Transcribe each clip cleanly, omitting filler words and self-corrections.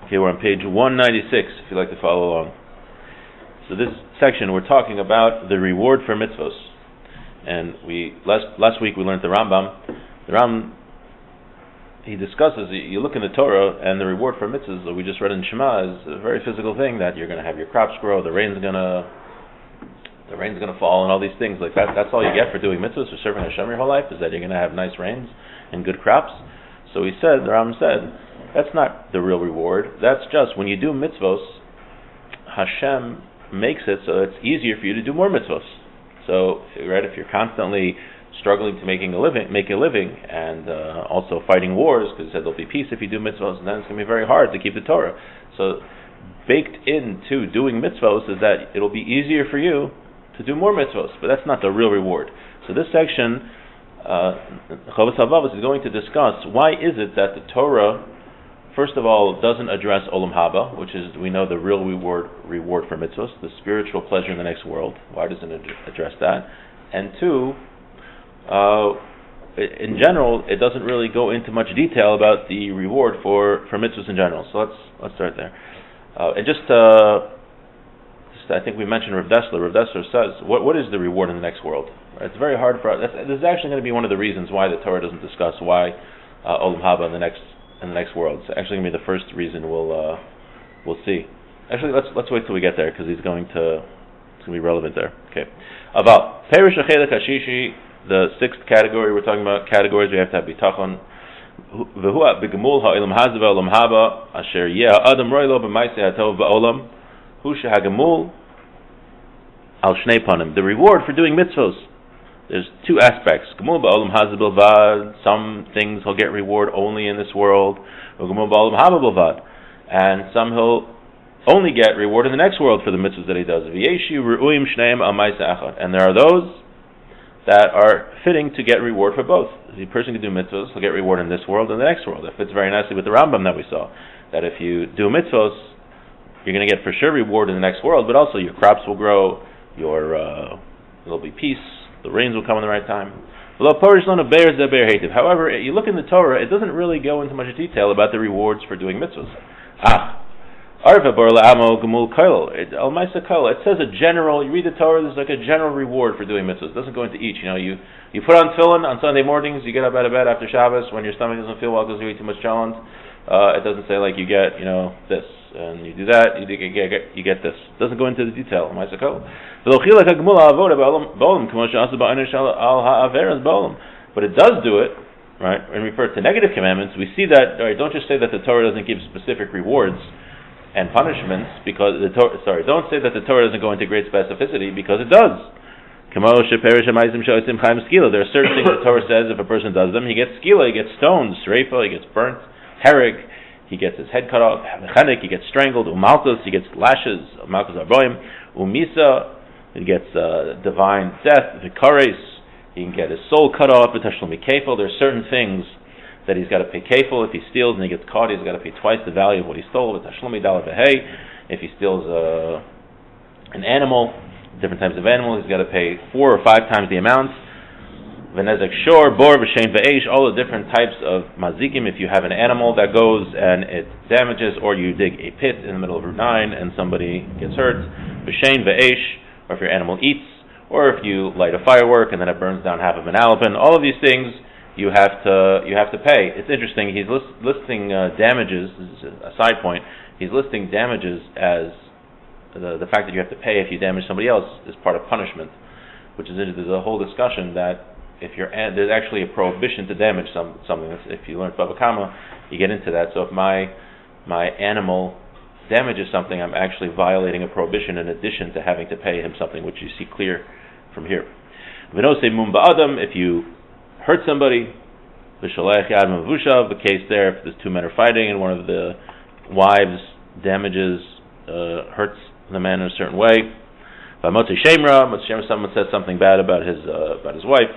Okay, we're on page 196, if you'd like to follow along. So this section, we're talking about the reward for mitzvos. And last week we learned the Rambam. The Rambam, he discusses, you look in the Torah, and the reward for mitzvahs that we just read in Shema is a very physical thing, that you're going to have your crops grow, the rain's going to fall, and all these things like that. That's all you get for doing mitzvahs, for serving Hashem your whole life, is that you're going to have nice rains and good crops. So the Rambam said, that's not the real reward. That's just when you do mitzvos, Hashem makes it so it's easier for you to do more mitzvos. So, right, if you're constantly struggling to make a living, and also fighting wars, because he said there'll be peace if you do mitzvos, and then it's going to be very hard to keep the Torah. So, baked into doing mitzvos is that it'll be easier for you to do more mitzvos, but that's not the real reward. So this section, Chovos HaLevavos is going to discuss why is it that the Torah, first of all, doesn't address Olam Haba, which is, we know, the real reward for mitzvos, the spiritual pleasure in the next world. Why doesn't it address that? And two, in general, it doesn't really go into much detail about the reward for mitzvos in general. So let's start there. I think we mentioned Rav Dessler. Rav Dessler says, what is the reward in the next world? Right? It's very hard for us. This is actually going to be one of the reasons why the Torah doesn't discuss why Olam Haba in the next world. It's actually going to be the first reason we'll see. Actually, let's wait till we get there, because it's going to be relevant there. Okay. About Perish Achelek Hashishi, the sixth category. We're talking about categories. We have to have Habitachon. V'hu b'gemul ha'olam hazeh v'olam haba asher yeh ha'adam roi lo b'maaseh hatov ba'olam hu shehagemul al shnei panim. The reward for doing mitzvos, there's two aspects. Gemul ba'olam hazeh bilvad. Some things he'll get reward only in this world. Gemul ba'olam haba bilvad. And some he'll only get reward in the next world for the mitzvahs that he does. V'yeshu ru'uim shneim al maaseh achad. And there are those that are fitting to get reward for both. The person can do mitzvahs, he'll get reward in this world and the next world. It fits very nicely with the Rambam that we saw, that if you do mitzvahs, you're going to get for sure reward in the next world, but also your crops will grow, there'll be peace, the rains will come in the right time. However, you look in the Torah, it doesn't really go into much detail about the rewards for doing mitzvahs. It says a general, you read the Torah, there's like a general reward for doing mitzvahs. It doesn't go into each. You put on tefillin on Sunday mornings, you get up out of bed after Shabbos when your stomach doesn't feel well because you eat too much chalent. It doesn't say like you get, this, and you do that, you get this. It doesn't go into the detail. But it does do it, right? When we refer to negative commandments, we see that, right, don't just say that the Torah doesn't give specific rewards and punishments, because don't say that the Torah doesn't go into great specificity, because it does. There are certain things the Torah says if a person does them, he gets skila, he gets stoned, sreifa, he gets burnt, hereg, he gets his head cut off, he gets strangled, umalkus, he gets lashes, malkus arboim, umisa, he gets divine death, vikares, he can get his soul cut off, v'tashlumi kefil. There are certain things that he's got to pay kefil. If he steals and he gets caught, he's got to pay twice the value of what he stole. If he steals an animal, different types of animal, he's got to pay 4 or 5 times the amount. V'nezek shor, bor, v'shein v'eish, all the different types of mazikim. If you have an animal that goes and it damages, or you dig a pit in the middle of Route 9 and somebody gets hurt, v'shein v'eish, or if your animal eats, or if you light a firework and then it burns down half of an alpin, all of these things you have to pay. It's interesting. He's listing damages. This is a side point. He's listing damages as the fact that you have to pay if you damage somebody else is part of punishment, which is there's a whole discussion that there's actually a prohibition to damage something. If you learn Bava Kama, you get into that. So if my animal damages something, I'm actually violating a prohibition in addition to having to pay him something, which you see clear from here. If you hurt somebody, the case there, if there's 2 men are fighting and one of the wives hurts the man in a certain way. Someone says something bad about his wife.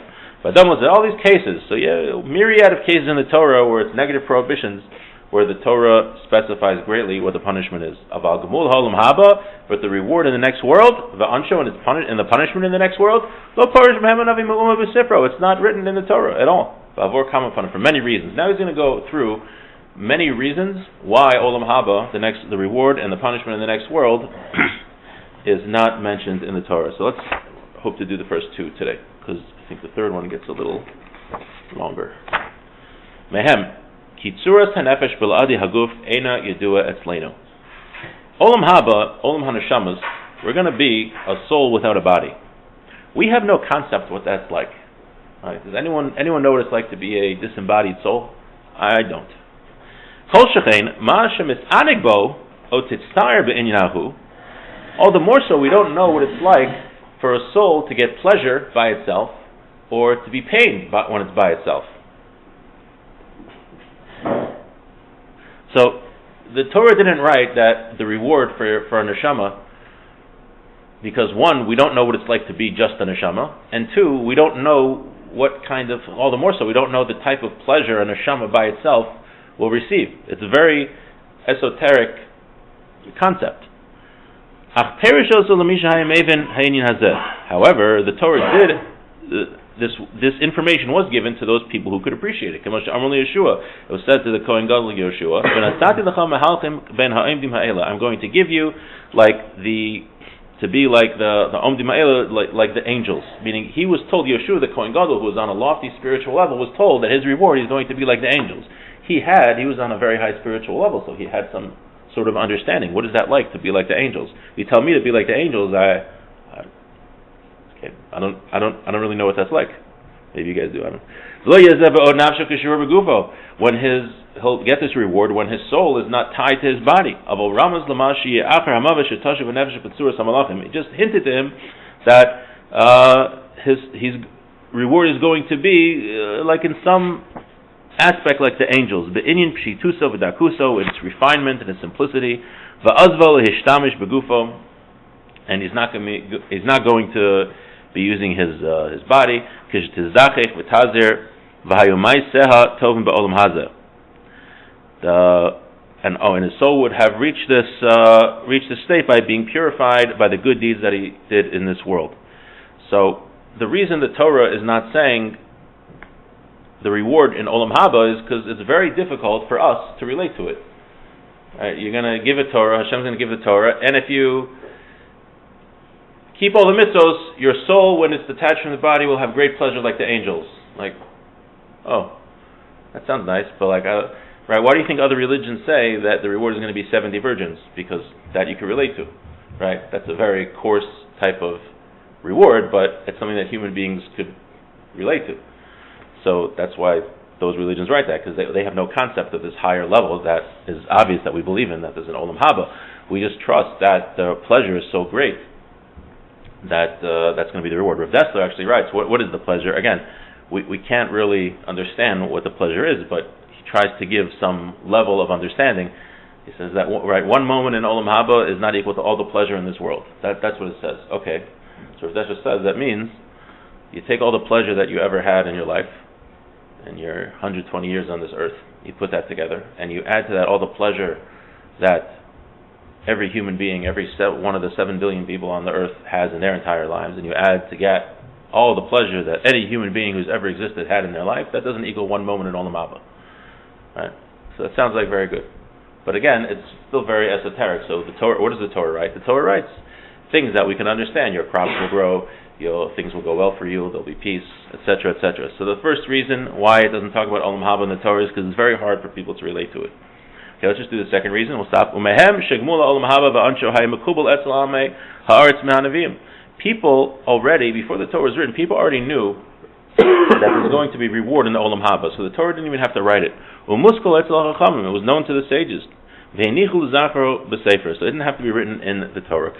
All these cases, so myriad of cases in the Torah where it's negative prohibitions, where the Torah specifies greatly what the punishment is. But the reward in the next world, the ansho and the punishment in the next world, it's not written in the Torah at all. For many reasons. Now he's going to go through many reasons why Olam Haba, the reward and the punishment in the next world, is not mentioned in the Torah. So let's hope to do the first two today, because I think the third one gets a little longer. Mehem, Kitzuras Hanefesh Biladi Haguf Eina Yedua Etzleinu. Olam Haba, Olam Hanashamas, we're going to be a soul without a body. We have no concept what that's like. Right? Does anyone know what it's like to be a disembodied soul? I don't. Kol shechein, ma shemis'anig bo, o titzar be'inyahu. All the more so we don't know what it's like for a soul to get pleasure by itself or to be pained when it's by itself. So the Torah didn't write that the reward for a neshama, because one, we don't know what it's like to be just a neshama, and two, we don't know what kind of, all the more so, we don't know the type of pleasure a neshama by itself will receive. It's a very esoteric concept. However, the Torah did, this information was given to those people who could appreciate it. It was said to the Kohen Gadol Yoshua, I'm going to give you to be like the Omdim Ha'ela, like the angels. Meaning, he was told, Yeshua, the Kohen Gadol, who was on a lofty spiritual level, was told that his reward is going to be like the angels. He was on a very high spiritual level, so he had some sort of understanding. What is that like to be like the angels? You tell me to be like the angels, I don't really know what that's like. Maybe you guys do. I don't. When he'll get this reward when his soul is not tied to his body. It just hinted to him that his reward is going to be like in some aspect like the angels. In its refinement and its simplicity. And he's not going to be using his body. And his soul would have reached this state by being purified by the good deeds that he did in this world. So the reason the Torah is not saying the reward in Olam Haba is because it's very difficult for us to relate to it. Right? You're going to give a Torah, Hashem's going to give the Torah, and if you keep all the mitzvos, your soul, when it's detached from the body, will have great pleasure like the angels. Like, oh, that sounds nice, but right? Why do you think other religions say that the reward is going to be 70 virgins? Because that you can relate to, right? That's a very coarse type of reward, but it's something that human beings could relate to. So that's why those religions write that, because they have no concept of this higher level that is obvious that we believe in, that there's an Olam Haba. We just trust that the pleasure is so great that that's going to be the reward. Rav Dessler actually writes, what is the pleasure? Again, we can't really understand what the pleasure is, but he tries to give some level of understanding. He says that one moment in Olam Haba is not equal to all the pleasure in this world. That's what it says. Okay, so Rav Dessler says that means you take all the pleasure that you ever had in your life, in your 120 years on this earth, you put that together, and you add to that all the pleasure that every human being, every one of the 7 billion people on the earth has in their entire lives, and you add to get all the pleasure that any human being who's ever existed had in their life, that doesn't equal one moment in Olam Haba. Right? So that sounds like very good. But again, it's still very esoteric. So the Torah, what does the Torah write? The Torah writes things that we can understand. Your crops will grow, things will go well for you, there'll be peace, etc., etc. So the first reason why it doesn't talk about Olam Haba in the Torah is because it's very hard for people to relate to it. Okay, let's just do the second reason. We'll stop. People already, before the Torah was written, people already knew that there's going to be reward in the Olam Haba. So the Torah didn't even have to write it. It was known to the sages. So it didn't have to be written in the Torah.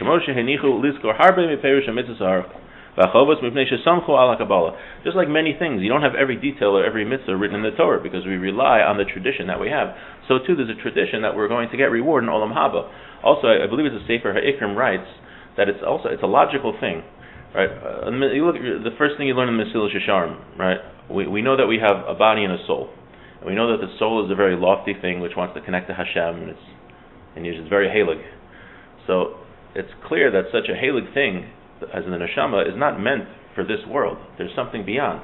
Just like many things, you don't have every detail or every mitzvah written in the Torah because we rely on the tradition that we have. So too, there's a tradition that we're going to get reward in Olam Haba. Also, I believe it's a Sefer Ha'ikrim writes that it's a logical thing, right? You look, the first thing you learn in Mesilas Yesharim, right? We know that we have a body and a soul, and we know that the soul is a very lofty thing which wants to connect to Hashem, and it's very halig. So it's clear that such a halig thing, as in the neshama, is not meant for this world. There's something beyond.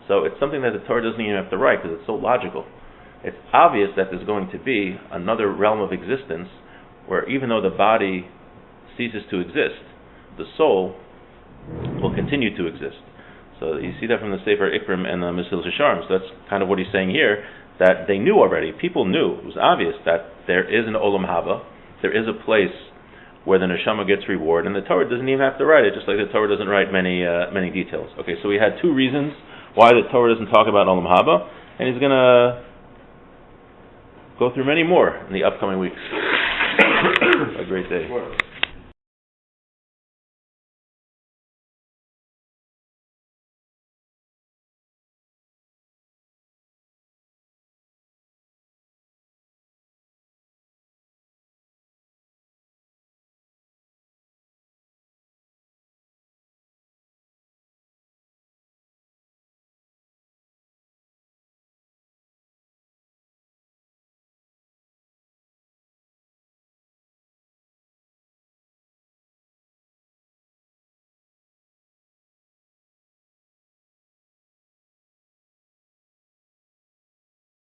So it's something that the Torah doesn't even have to write because it's so logical. it's obvious that there's going to be another realm of existence where even though the body ceases to exist, the soul will continue to exist. So you see that from the Sefer Ikrim and the Mitzvah Shaar. So that's kind of what he's saying here, that they knew already, people knew, it was obvious that there is an Olam Haba, there is a place where the neshama gets reward, and the Torah doesn't even have to write it, just like the Torah doesn't write many details. Okay, so we had two reasons why the Torah doesn't talk about Olam Haba, and he's going to go through many more in the upcoming weeks. A great day.